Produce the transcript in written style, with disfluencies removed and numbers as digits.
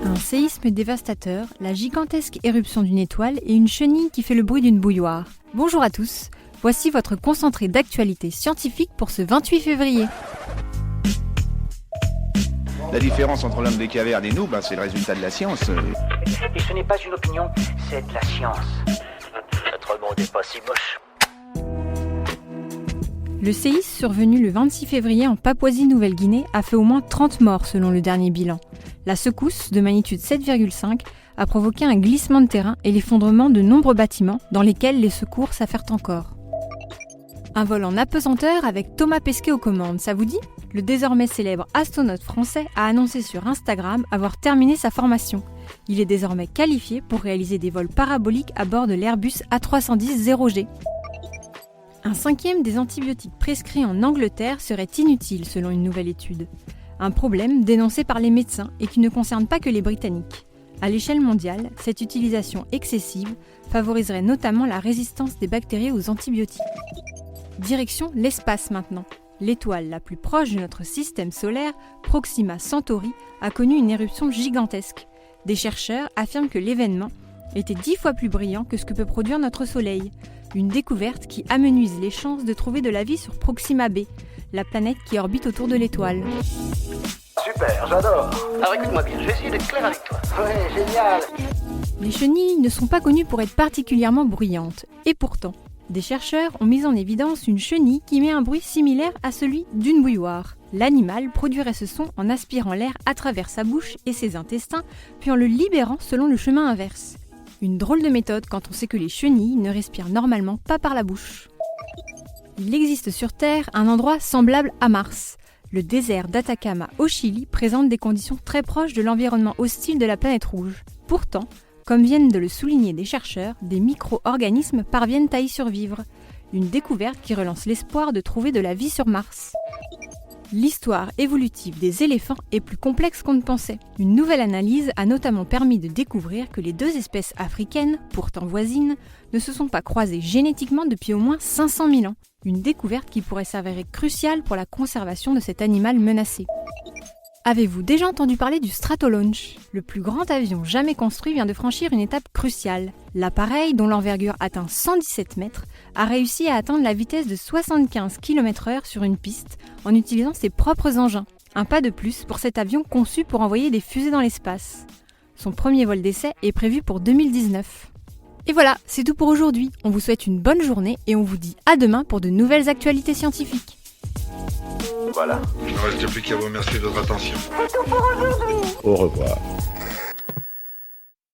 Un séisme dévastateur, la gigantesque éruption d'une étoile et une chenille qui fait le bruit d'une bouilloire. Bonjour à tous, voici votre concentré d'actualité scientifique pour ce 28 février. La différence entre l'homme des cavernes et nous, c'est le résultat de la science. Et ce n'est pas une opinion, c'est de la science. Notre monde n'est pas si moche. Le séisme survenu le 26 février en Papouasie-Nouvelle-Guinée a fait au moins 30 morts selon le dernier bilan. La secousse, de magnitude 7,5, a provoqué un glissement de terrain et l'effondrement de nombreux bâtiments dans lesquels les secours s'affairent encore. Un vol en apesanteur avec Thomas Pesquet aux commandes, ça vous dit ? Le désormais célèbre astronaute français a annoncé sur Instagram avoir terminé sa formation. Il est désormais qualifié pour réaliser des vols paraboliques à bord de l'Airbus A310-0G. Un cinquième des antibiotiques prescrits en Angleterre serait inutile selon une nouvelle étude. Un problème dénoncé par les médecins et qui ne concerne pas que les Britanniques. À l'échelle mondiale, cette utilisation excessive favoriserait notamment la résistance des bactéries aux antibiotiques. Direction l'espace maintenant. L'étoile la plus proche de notre système solaire, Proxima Centauri, a connu une éruption gigantesque. Des chercheurs affirment que l'événement était 10 fois plus brillant que ce que peut produire notre Soleil. Une découverte qui amenuise les chances de trouver de la vie sur Proxima b, la planète qui orbite autour de l'étoile. Super, j'adore. Alors écoute-moi bien, je vais essayer d'être clair avec toi. Ouais, génial. Les chenilles ne sont pas connues pour être particulièrement bruyantes. Et pourtant, des chercheurs ont mis en évidence une chenille qui met un bruit similaire à celui d'une bouilloire. L'animal produirait ce son en aspirant l'air à travers sa bouche et ses intestins, puis en le libérant selon le chemin inverse. Une drôle de méthode quand on sait que les chenilles ne respirent normalement pas par la bouche. Il existe sur Terre un endroit semblable à Mars. Le désert d'Atacama au Chili présente des conditions très proches de l'environnement hostile de la planète rouge. Pourtant, comme viennent de le souligner des chercheurs, des micro-organismes parviennent à y survivre. Une découverte qui relance l'espoir de trouver de la vie sur Mars. L'histoire évolutive des éléphants est plus complexe qu'on ne pensait. Une nouvelle analyse a notamment permis de découvrir que les deux espèces africaines, pourtant voisines, ne se sont pas croisées génétiquement depuis au moins 500 000 ans. Une découverte qui pourrait s'avérer cruciale pour la conservation de cet animal menacé. Avez-vous déjà entendu parler du Stratolaunch ? Le plus grand avion jamais construit vient de franchir une étape cruciale. L'appareil, dont l'envergure atteint 117 mètres, a réussi à atteindre la vitesse de 75 km/h sur une piste en utilisant ses propres engins. Un pas de plus pour cet avion conçu pour envoyer des fusées dans l'espace. Son premier vol d'essai est prévu pour 2019. Et voilà, c'est tout pour aujourd'hui. On vous souhaite une bonne journée et on vous dit à demain pour de nouvelles actualités scientifiques. Voilà. Il ne reste plus qu'à vous remercier de votre attention. C'est tout pour aujourd'hui. Au revoir.